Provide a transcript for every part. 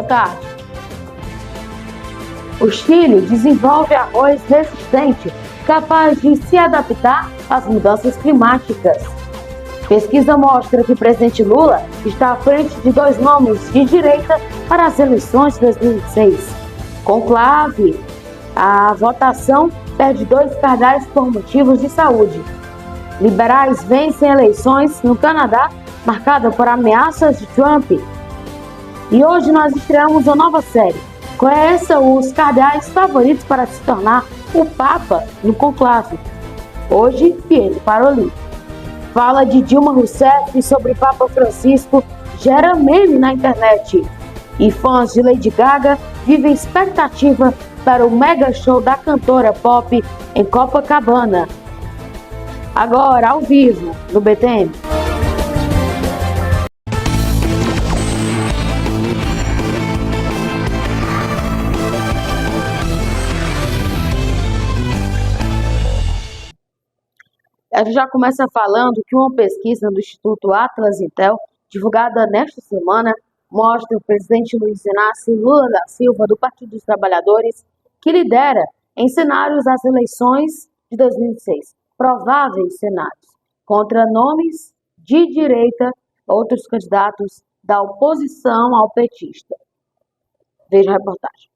tarde. O Chile desenvolve arroz resistente, capaz de se adaptar às mudanças climáticas. Pesquisa mostra que o presidente Lula está à frente de 2 nomes de direita para as eleições de 2006. Conclave. A votação perde 2 cardeais por motivos de saúde. Liberais vencem eleições no Canadá, marcada por ameaças de Trump. E hoje nós estreamos uma nova série. Conheça os cardeais favoritos para se tornar o Papa no conclave. Hoje, Pietro Parolin. Fala de Dilma Rousseff sobre o Papa Francisco gera meme na internet. E fãs de Lady Gaga vivem expectativa para o mega show da cantora pop em Copacabana. Agora, ao vivo, no BTM. A gente já começa falando que uma pesquisa do Instituto Atlas Intel, divulgada nesta semana, mostra o presidente Luiz Inácio Lula da Silva, do Partido dos Trabalhadores, que lidera em cenários das eleições de 2006. Prováveis cenários contra nomes de direita, outros candidatos da oposição ao petista. Veja a reportagem.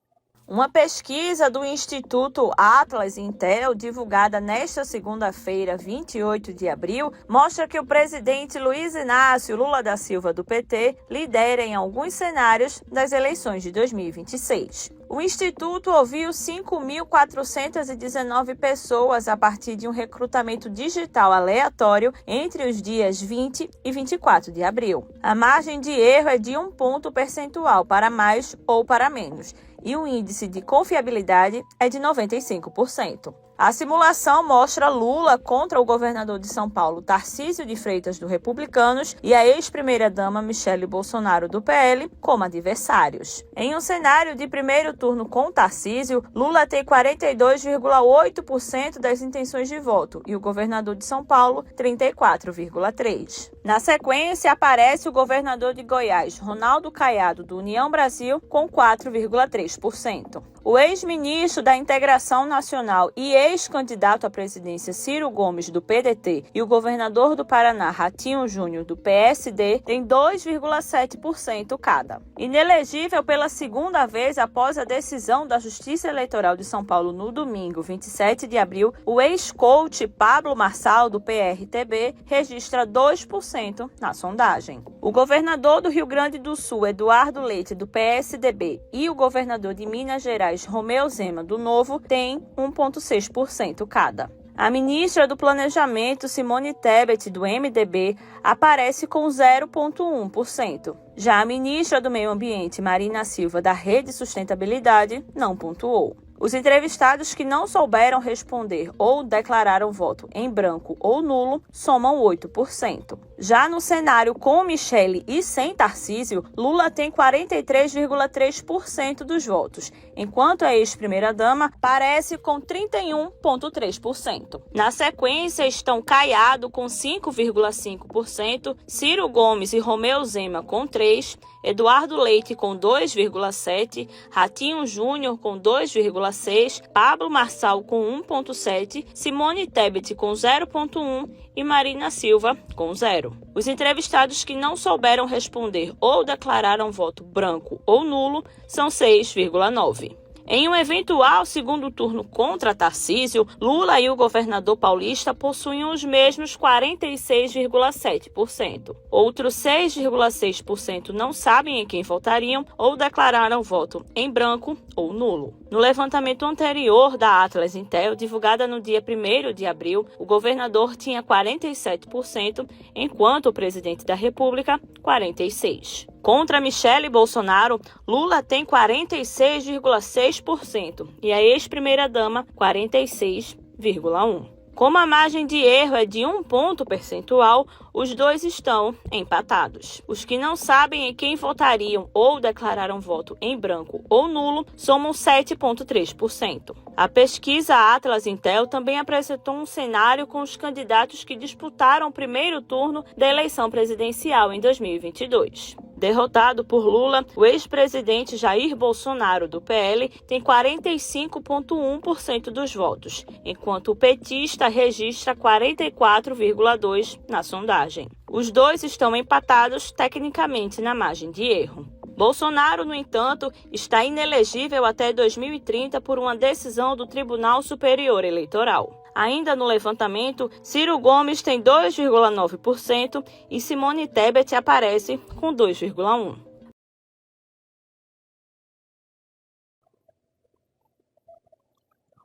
Uma pesquisa do Instituto Atlas Intel, divulgada nesta segunda-feira, 28 de abril, mostra que o presidente Luiz Inácio Lula da Silva, do PT, lidera em alguns cenários das eleições de 2026. O Instituto ouviu 5.419 pessoas a partir de um recrutamento digital aleatório entre os dias 20 e 24 de abril. A margem de erro é de 1 ponto percentual para mais ou para menos, e o índice de confiabilidade é de 95%. A simulação mostra Lula contra o governador de São Paulo, Tarcísio de Freitas, do Republicanos, e a ex-primeira-dama Michele Bolsonaro, do PL, como adversários. Em um cenário de primeiro turno com Tarcísio, Lula tem 42,8% das intenções de voto e o governador de São Paulo, 34,3%. Na sequência, aparece o governador de Goiás, Ronaldo Caiado, do União Brasil, com 4,3%. O ex-ministro da Integração Nacional e ex-candidato à presidência Ciro Gomes, do PDT, e o governador do Paraná, Ratinho Júnior, do PSD, têm 2,7% cada. Inelegível pela segunda vez após a decisão da Justiça Eleitoral de São Paulo no domingo, 27 de abril, o ex-coach Pablo Marçal, do PRTB, registra 2% na sondagem. O governador do Rio Grande do Sul, Eduardo Leite, do PSDB, e o governador de Minas Gerais, Romeu Zema, do Novo, tem 1,6% cada. A ministra do Planejamento, Simone Tebet, do MDB, aparece com 0,1%. Já a ministra do Meio Ambiente, Marina Silva, da Rede Sustentabilidade, não pontuou. Os entrevistados que não souberam responder ou declararam voto em branco ou nulo somam 8%. Já no cenário com Michele e sem Tarcísio, Lula tem 43,3% dos votos, enquanto a ex-primeira-dama aparece com 31,3%. Na sequência estão Caiado com 5,5%, Ciro Gomes e Romeu Zema com 3%, Eduardo Leite com 2,7%, Ratinho Júnior com 2,6%, Pablo Marçal com 1,7%, Simone Tebet com 0,1% e Marina Silva com 0%. Os entrevistados que não souberam responder ou declararam voto branco ou nulo são 6,9%. Em um eventual segundo turno contra Tarcísio, Lula e o governador paulista possuem os mesmos 46,7%. Outros 6,6% não sabem em quem votariam ou declararam voto em branco ou nulo. No levantamento anterior da Atlas Intel, divulgada no dia 1º de abril, o governador tinha 47%, enquanto o presidente da República, 46%. Contra Michele Bolsonaro, Lula tem 46,6% e a ex-primeira-dama 46,1%. Como a margem de erro é de 1 ponto percentual, os dois estão empatados. Os que não sabem em quem votariam ou declararam voto em branco ou nulo somam 7,3%. A pesquisa Atlas Intel também apresentou um cenário com os candidatos que disputaram o primeiro turno da eleição presidencial em 2022. Derrotado por Lula, o ex-presidente Jair Bolsonaro, do PL, tem 45,1% dos votos, enquanto o petista registra 44,2% na sondagem. Os dois estão empatados tecnicamente na margem de erro. Bolsonaro, no entanto, está inelegível até 2030 por uma decisão do Tribunal Superior Eleitoral. Ainda no levantamento, Ciro Gomes tem 2,9% e Simone Tebet aparece com 2,1%.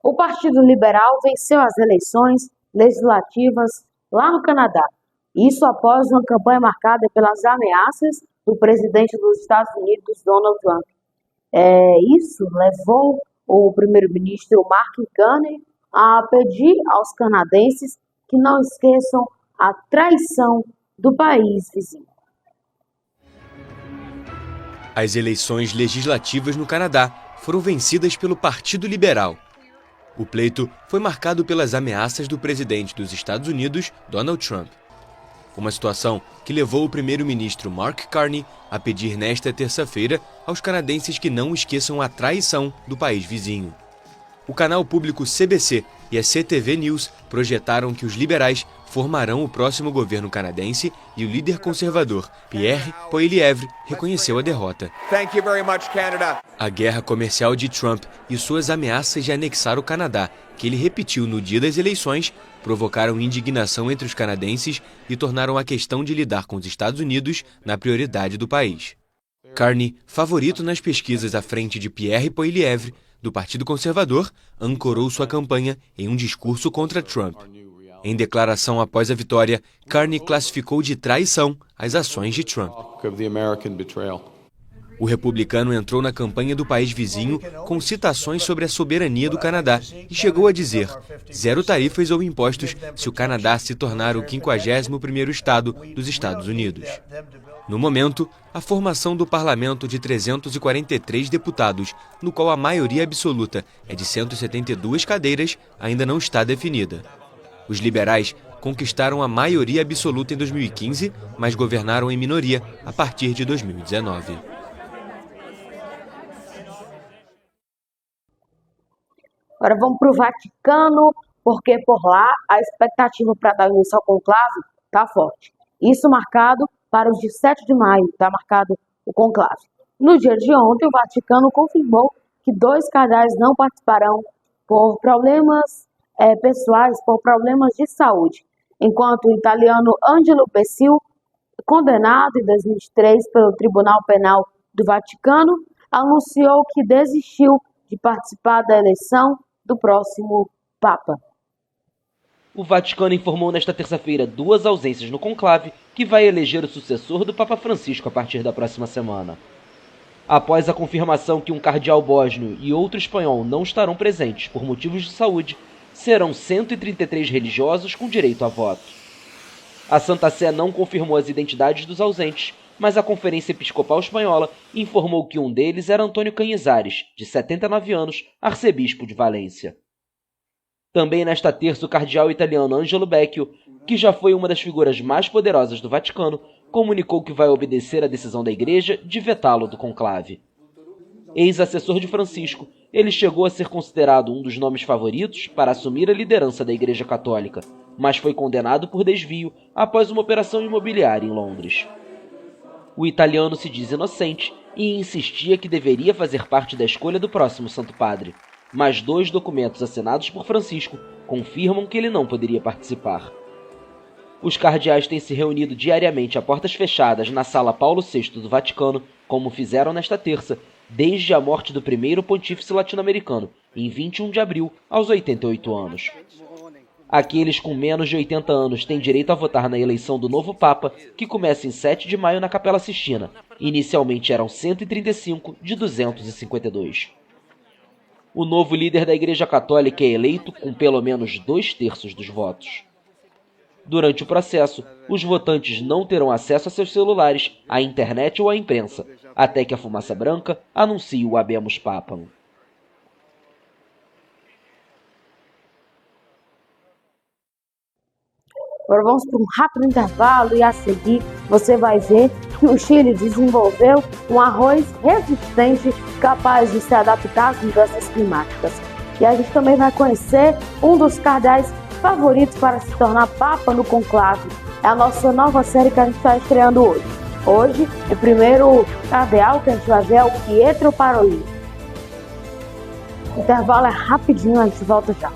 O Partido Liberal venceu as eleições legislativas lá no Canadá. Isso após uma campanha marcada pelas ameaças do presidente dos Estados Unidos, Donald Trump. Isso levou o primeiro-ministro Mark Carney a pedir aos canadenses que não esqueçam a traição do país vizinho. As eleições legislativas no Canadá foram vencidas pelo Partido Liberal. O pleito foi marcado pelas ameaças do presidente dos Estados Unidos, Donald Trump. Uma situação que levou o primeiro-ministro Mark Carney a pedir nesta terça-feira aos canadenses que não esqueçam a traição do país vizinho. O canal público CBC e a CTV News projetaram que os liberais formarão o próximo governo canadense e o líder conservador, Pierre Poilievre, reconheceu a derrota. Thank you very much, Canada. A guerra comercial de Trump e suas ameaças de anexar o Canadá, que ele repetiu no dia das eleições, provocaram indignação entre os canadenses e tornaram a questão de lidar com os Estados Unidos na prioridade do país. Carney, favorito nas pesquisas à frente de Pierre Poilievre, do Partido Conservador, ancorou sua campanha em um discurso contra Trump. Em declaração após a vitória, Carney classificou de traição as ações de Trump. O republicano entrou na campanha do país vizinho com citações sobre a soberania do Canadá e chegou a dizer: zero tarifas ou impostos se o Canadá se tornar o 51º estado dos Estados Unidos. No momento, a formação do parlamento de 343 deputados, no qual a maioria absoluta é de 172 cadeiras, ainda não está definida. Os liberais conquistaram a maioria absoluta em 2015, mas governaram em minoria a partir de 2019. Agora vamos para o Vaticano, porque por lá a expectativa para dar início ao conclave está forte. Isso marcado para os 7 de maio, está marcado o conclave. No dia de ontem, o Vaticano confirmou que 2 cardeais não participarão por problemas pessoais, por problemas de saúde, enquanto o italiano Angelo Becciu, condenado em 2003 pelo Tribunal Penal do Vaticano, anunciou que desistiu de participar da eleição do próximo Papa. O Vaticano informou nesta terça-feira 2 ausências no conclave, que vai eleger o sucessor do Papa Francisco a partir da próxima semana. Após a confirmação que um cardeal bósnio e outro espanhol não estarão presentes por motivos de saúde, serão 133 religiosos com direito a voto. A Santa Sé não confirmou as identidades dos ausentes, mas a Conferência Episcopal Espanhola informou que um deles era Antônio Canizares, de 79 anos, arcebispo de Valência. Também nesta terça, o cardeal italiano Angelo Becciu, que já foi uma das figuras mais poderosas do Vaticano, comunicou que vai obedecer à decisão da Igreja de vetá-lo do conclave. Ex-assessor de Francisco, ele chegou a ser considerado um dos nomes favoritos para assumir a liderança da Igreja Católica, mas foi condenado por desvio após uma operação imobiliária em Londres. O italiano se diz inocente e insistia que deveria fazer parte da escolha do próximo Santo Padre, mas 2 documentos assinados por Francisco confirmam que ele não poderia participar. Os cardeais têm se reunido diariamente a portas fechadas na Sala Paulo VI do Vaticano, como fizeram nesta terça, desde a morte do primeiro pontífice latino-americano, em 21 de abril, aos 88 anos. Aqueles com menos de 80 anos têm direito a votar na eleição do novo Papa, que começa em 7 de maio na Capela Sistina. Inicialmente eram 135 de 252. O novo líder da Igreja Católica é eleito com pelo menos 2/3 dos votos. Durante o processo, os votantes não terão acesso a seus celulares, à internet ou à imprensa, até que a fumaça branca anuncie o Habemus Papam. Agora vamos para um rápido intervalo e a seguir você vai ver que o Chile desenvolveu um arroz resistente capaz de se adaptar às mudanças climáticas. E a gente também vai conhecer um dos cardeais favoritos para se tornar Papa no conclave. É a nossa nova série que a gente está estreando hoje. Hoje, o primeiro cardeal que a gente vai ver é o Pietro Parolin. O intervalo é rapidinho, a gente volta já.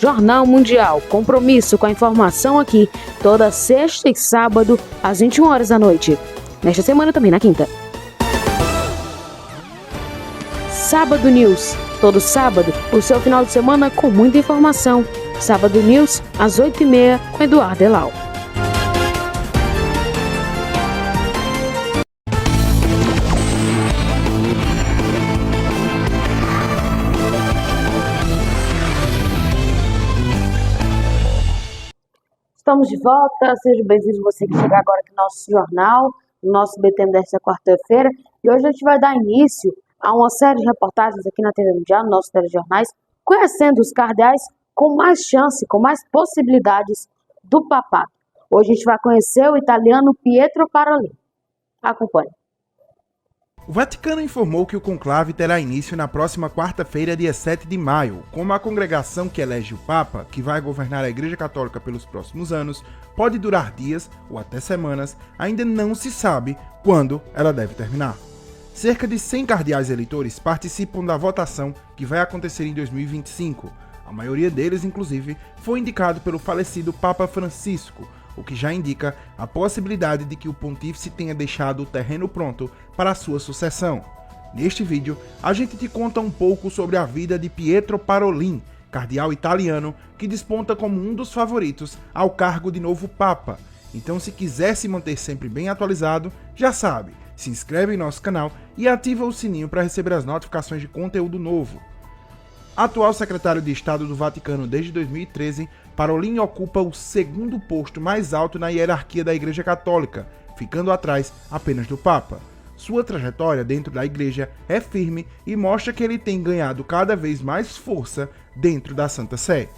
Jornal Mundial, compromisso com a informação aqui, toda sexta e sábado, às 21 horas da noite. Nesta semana também na quinta. Sábado News, todo sábado, o seu final de semana com muita informação. Sábado News, às 8h30, com Eduardo Elau. Estamos de volta, seja bem-vindo você que chega agora aqui no nosso jornal, no nosso BTM desta quarta-feira. E hoje a gente vai dar início a uma série de reportagens aqui na TV Mundial, nos nossos telejornais, conhecendo os cardeais com mais chance, com mais possibilidades do papado. Hoje a gente vai conhecer o italiano Pietro Parolin. Acompanhe. O Vaticano informou que o conclave terá início na próxima quarta-feira, dia 7 de maio, como a congregação que elege o Papa, que vai governar a Igreja Católica pelos próximos anos, pode durar dias ou até semanas, ainda não se sabe quando ela deve terminar. Cerca de 100 cardeais eleitores participam da votação que vai acontecer em 2025. A maioria deles, inclusive, foi indicado pelo falecido Papa Francisco, o que já indica a possibilidade de que o pontífice tenha deixado o terreno pronto para a sua sucessão. Neste vídeo, a gente te conta um pouco sobre a vida de Pietro Parolin, cardeal italiano que desponta como um dos favoritos ao cargo de novo Papa. Então, se quiser se manter sempre bem atualizado, já sabe, se inscreve em nosso canal e ativa o sininho para receber as notificações de conteúdo novo. Atual secretário de Estado do Vaticano desde 2013, Parolin ocupa o segundo posto mais alto na hierarquia da Igreja Católica, ficando atrás apenas do Papa. Sua trajetória dentro da Igreja é firme e mostra que ele tem ganhado cada vez mais força dentro da Santa Sé.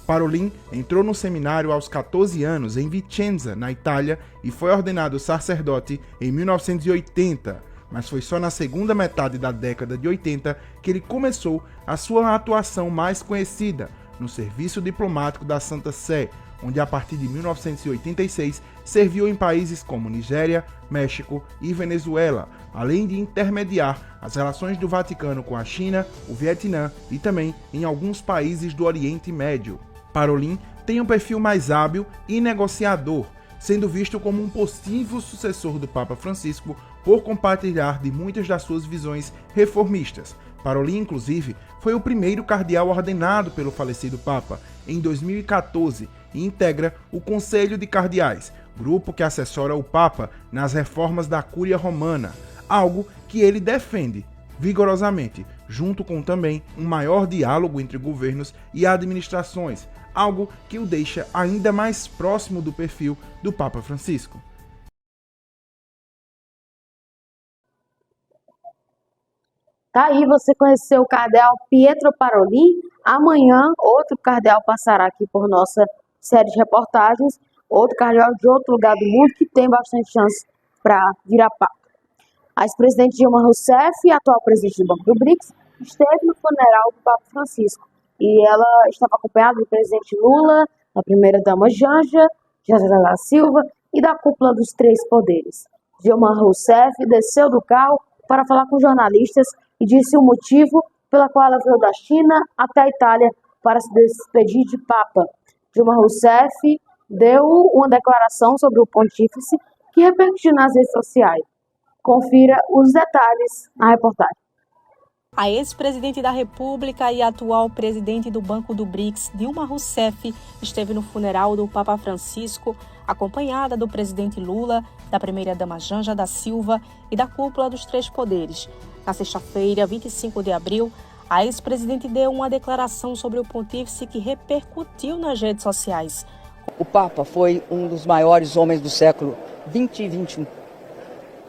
Parolin entrou no seminário aos 14 anos em Vicenza, na Itália, e foi ordenado sacerdote em 1980. Mas foi só na segunda metade da década de 80 que ele começou a sua atuação mais conhecida, no serviço diplomático da Santa Sé, onde a partir de 1986 serviu em países como Nigéria, México e Venezuela, além de intermediar as relações do Vaticano com a China, o Vietnã e também em alguns países do Oriente Médio. Parolin tem um perfil mais hábil e negociador, sendo visto como um possível sucessor do Papa Francisco por compartilhar de muitas das suas visões reformistas. Parolin, inclusive, foi o primeiro cardeal ordenado pelo falecido Papa em 2014 e integra o Conselho de Cardeais, grupo que assessora o Papa nas reformas da Cúria Romana, algo que ele defende vigorosamente, junto com também um maior diálogo entre governos e administrações, algo que o deixa ainda mais próximo do perfil do Papa Francisco. Tá aí, você conheceu o cardeal Pietro Parolin. Amanhã, outro cardeal passará aqui por nossa série de reportagens. Outro cardeal de outro lugar do mundo que tem bastante chance para virar papa. A ex-presidente Dilma Rousseff, atual presidente do Banco do BRICS, esteve no funeral do Papa Francisco. E ela estava acompanhada do presidente Lula, da primeira-dama Janja da Silva e da cúpula dos três poderes. Dilma Rousseff desceu do carro para falar com jornalistas e disse o motivo pela qual ela veio da China até a Itália para se despedir de Papa. Dilma Rousseff deu uma declaração sobre o pontífice que repercutiu nas redes sociais. Confira os detalhes na reportagem. A ex-presidente da República e atual presidente do Banco do BRICS, Dilma Rousseff, esteve no funeral do Papa Francisco, acompanhada do presidente Lula, da primeira-dama Janja da Silva e da cúpula dos três poderes. Na sexta-feira, 25 de abril, a ex-presidente deu uma declaração sobre o pontífice que repercutiu nas redes sociais. O Papa foi um dos maiores homens do século 20 e 21,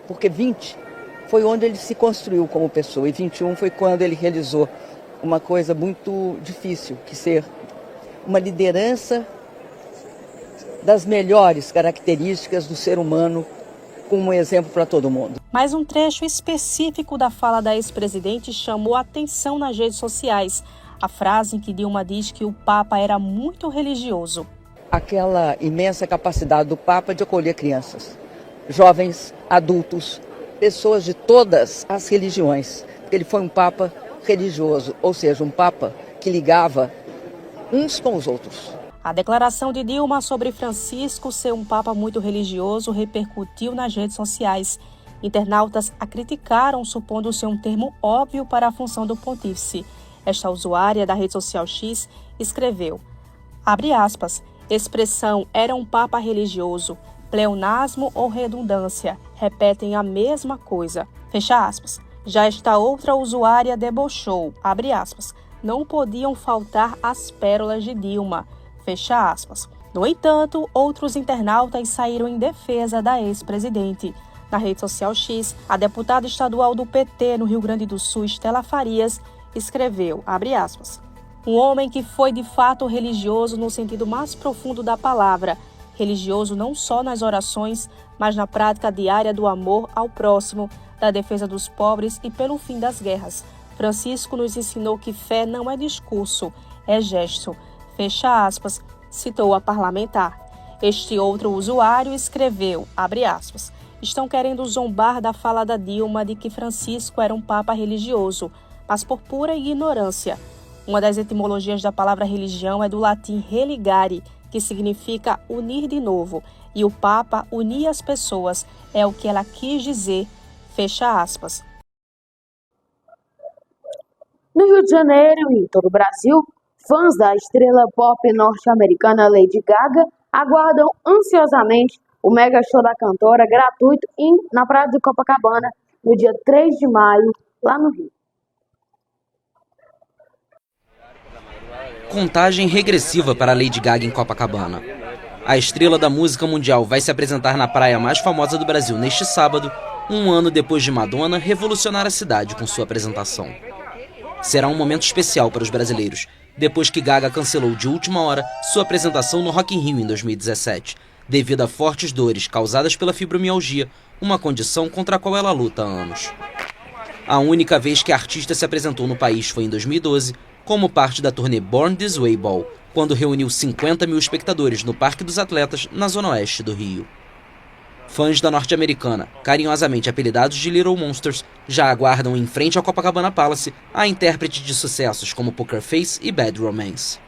porque 20 foi onde ele se construiu como pessoa e 21 foi quando ele realizou uma coisa muito difícil, que ser uma liderança das melhores características do ser humano, como um exemplo para todo mundo. Mas um trecho específico da fala da ex-presidente chamou a atenção nas redes sociais. A frase em que Dilma diz que o Papa era muito religioso. Aquela imensa capacidade do Papa de acolher crianças, jovens, adultos, pessoas de todas as religiões. Ele foi um Papa religioso, ou seja, um Papa que ligava uns com os outros. A declaração de Dilma sobre Francisco ser um Papa muito religioso repercutiu nas redes sociais. Internautas a criticaram, supondo ser um termo óbvio para a função do pontífice. Esta usuária da rede social X escreveu, abre aspas, expressão era um Papa religioso, pleonasmo ou redundância, repetem a mesma coisa, fecha aspas. Já esta outra usuária debochou, abre aspas, não podiam faltar as pérolas de Dilma, fecha aspas. No entanto, outros internautas saíram em defesa da ex-presidente. Na rede social X, a deputada estadual do PT no Rio Grande do Sul, Estela Farias, escreveu, abre aspas, um homem que foi de fato religioso no sentido mais profundo da palavra, religioso não só nas orações, mas na prática diária do amor ao próximo, da defesa dos pobres e pelo fim das guerras. Francisco nos ensinou que fé não é discurso, é gesto. Fecha aspas, citou a parlamentar. Este outro usuário escreveu, abre aspas, estão querendo zombar da fala da Dilma de que Francisco era um papa religioso, mas por pura ignorância. Uma das etimologias da palavra religião é do latim religare, que significa unir de novo, e o Papa unir as pessoas, é o que ela quis dizer, fecha aspas. No Rio de Janeiro e em todo o Brasil, fãs da estrela pop norte-americana Lady Gaga aguardam ansiosamente o mega show da cantora gratuito na Praia de Copacabana, no dia 3 de maio, lá no Rio. Contagem regressiva para Lady Gaga em Copacabana. A estrela da música mundial vai se apresentar na praia mais famosa do Brasil neste sábado, um ano depois de Madonna revolucionar a cidade com sua apresentação. Será um momento especial para os brasileiros, depois que Gaga cancelou de última hora sua apresentação no Rock in Rio em 2017, devido a fortes dores causadas pela fibromialgia, uma condição contra a qual ela luta há anos. A única vez que a artista se apresentou no país foi em 2012, como parte da turnê Born This Way Ball, quando reuniu 50 mil espectadores no Parque dos Atletas, na zona oeste do Rio. Fãs da norte-americana, carinhosamente apelidados de Little Monsters, já aguardam em frente ao Copacabana Palace a intérprete de sucessos como Poker Face e Bad Romance.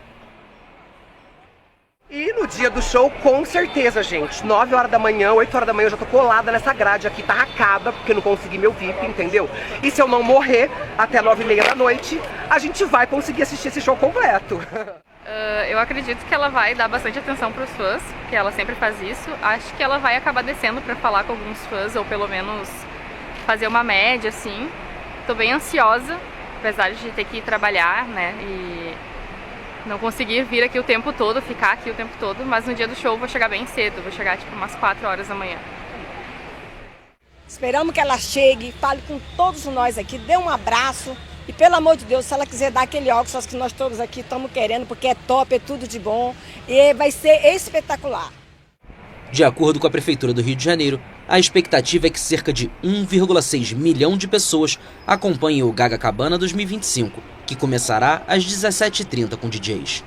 E no dia do show, com certeza, gente, 9 horas da manhã, 8 horas da manhã, eu já tô colada nessa grade aqui, tá racada, porque não consegui meu VIP, entendeu? E se eu não morrer até 9h30 da noite, a gente vai conseguir assistir esse show completo. Eu acredito que ela vai dar bastante atenção para os fãs, porque ela sempre faz isso. Acho que ela vai acabar descendo para falar com alguns fãs, ou pelo menos fazer uma média, assim. Tô bem ansiosa, apesar de ter que ir trabalhar, né, e não conseguir vir aqui o tempo todo, ficar aqui o tempo todo, mas no dia do show vou chegar bem cedo, vou chegar tipo umas 4 horas da manhã. Esperamos que ela chegue, fale com todos nós aqui, dê um abraço e, pelo amor de Deus, se ela quiser dar aquele óculos que nós todos aqui estamos querendo, porque é top, é tudo de bom e vai ser espetacular. De acordo com a Prefeitura do Rio de Janeiro, a expectativa é que cerca de 1,6 milhão de pessoas acompanhem o Gaga Cabana 2025, que começará às 17h30 com DJs.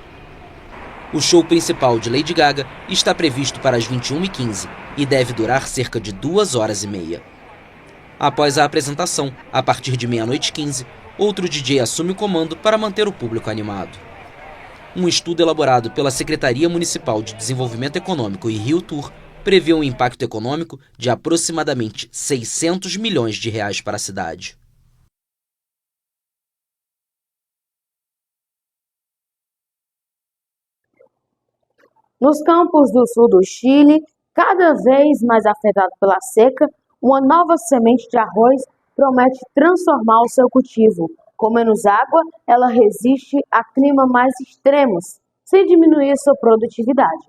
O show principal de Lady Gaga está previsto para as 21h15 e deve durar cerca de 2 horas e meia. Após a apresentação, a partir de 00h15, outro DJ assume o comando para manter o público animado. Um estudo elaborado pela Secretaria Municipal de Desenvolvimento Econômico e Rio Tour prevê um impacto econômico de aproximadamente 600 milhões de reais para a cidade. Nos campos do sul do Chile, cada vez mais afetado pela seca, uma nova semente de arroz promete transformar o seu cultivo. Com menos água, ela resiste a climas mais extremos, sem diminuir sua produtividade.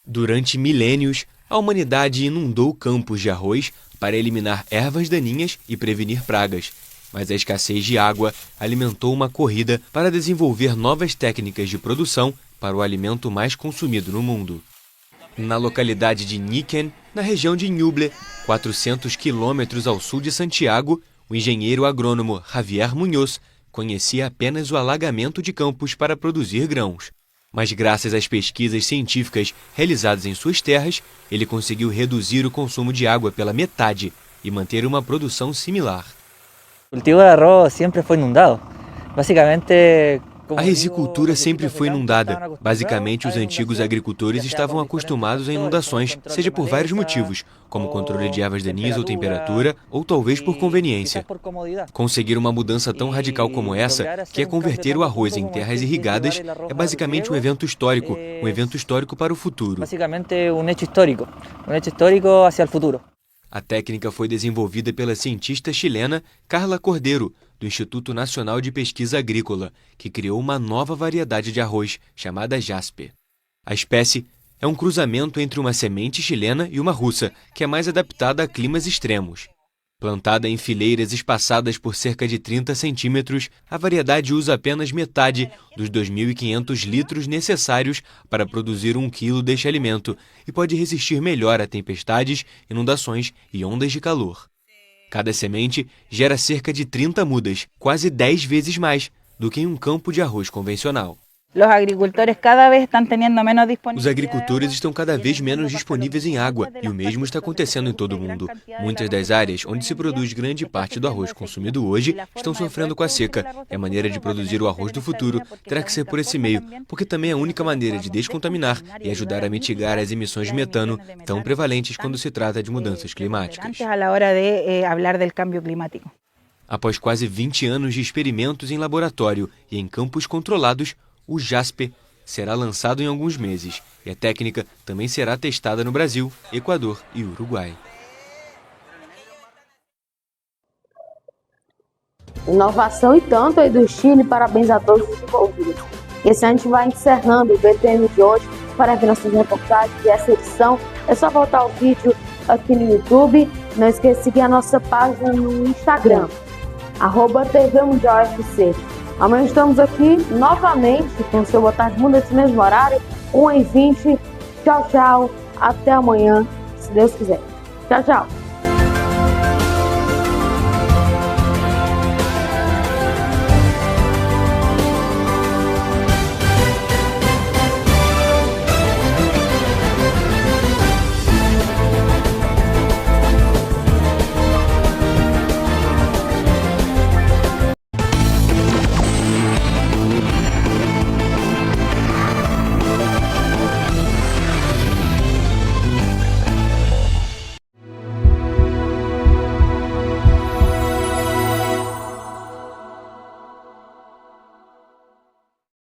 Durante milênios, a humanidade inundou campos de arroz para eliminar ervas daninhas e prevenir pragas. Mas a escassez de água alimentou uma corrida para desenvolver novas técnicas de produção para o alimento mais consumido no mundo. Na localidade de Niquén, na região de Ñuble, 400 quilômetros ao sul de Santiago, o engenheiro agrônomo Javier Muñoz conhecia apenas o alagamento de campos para produzir grãos. Mas graças às pesquisas científicas realizadas em suas terras, ele conseguiu reduzir o consumo de água pela metade e manter uma produção similar. O cultivo de arroz sempre foi inundado. Basicamente, a risicultura sempre foi inundada. Basicamente, os antigos agricultores estavam acostumados a inundações, seja por vários motivos, como controle de ervas daninhas ou temperatura, ou talvez por conveniência. Conseguir uma mudança tão radical como essa, que é converter o arroz em terras irrigadas, é basicamente um evento histórico para o futuro. Basicamente, um hecho histórico hacia o futuro. A técnica foi desenvolvida pela cientista chilena Carla Cordeiro, do Instituto Nacional de Pesquisa Agrícola, que criou uma nova variedade de arroz, chamada Jasper. A espécie é um cruzamento entre uma semente chilena e uma russa, que é mais adaptada a climas extremos. Plantada em fileiras espaçadas por cerca de 30 centímetros, a variedade usa apenas metade dos 2.500 litros necessários para produzir 1 quilo deste alimento e pode resistir melhor a tempestades, inundações e ondas de calor. Cada semente gera cerca de 30 mudas, quase 10 vezes mais do que em um campo de arroz convencional. Os agricultores estão cada vez menos disponíveis em água, e o mesmo está acontecendo em todo o mundo. Muitas das áreas onde se produz grande parte do arroz consumido hoje estão sofrendo com a seca, e a maneira de produzir o arroz do futuro terá que ser por esse meio, porque também é a única maneira de descontaminar e ajudar a mitigar as emissões de metano tão prevalentes quando se trata de mudanças climáticas. Após quase 20 anos de experimentos em laboratório e em campos controlados, o Jasper será lançado em alguns meses e a técnica também será testada no Brasil, Equador e Uruguai. Inovação e tanto aí do Chile, parabéns a todos os envolvidos. Esse a gente vai encerrando o BTM de hoje. Para ver nossas reportagens e essa edição, é só voltar ao vídeo aqui no YouTube. Não esqueça de seguir a nossa página no Instagram, @TVMundialFC. Amanhã estamos aqui novamente com o seu Boa Tarde Mundo, nesse mesmo horário, 1h20. Tchau, tchau. Até amanhã, se Deus quiser. Tchau, tchau.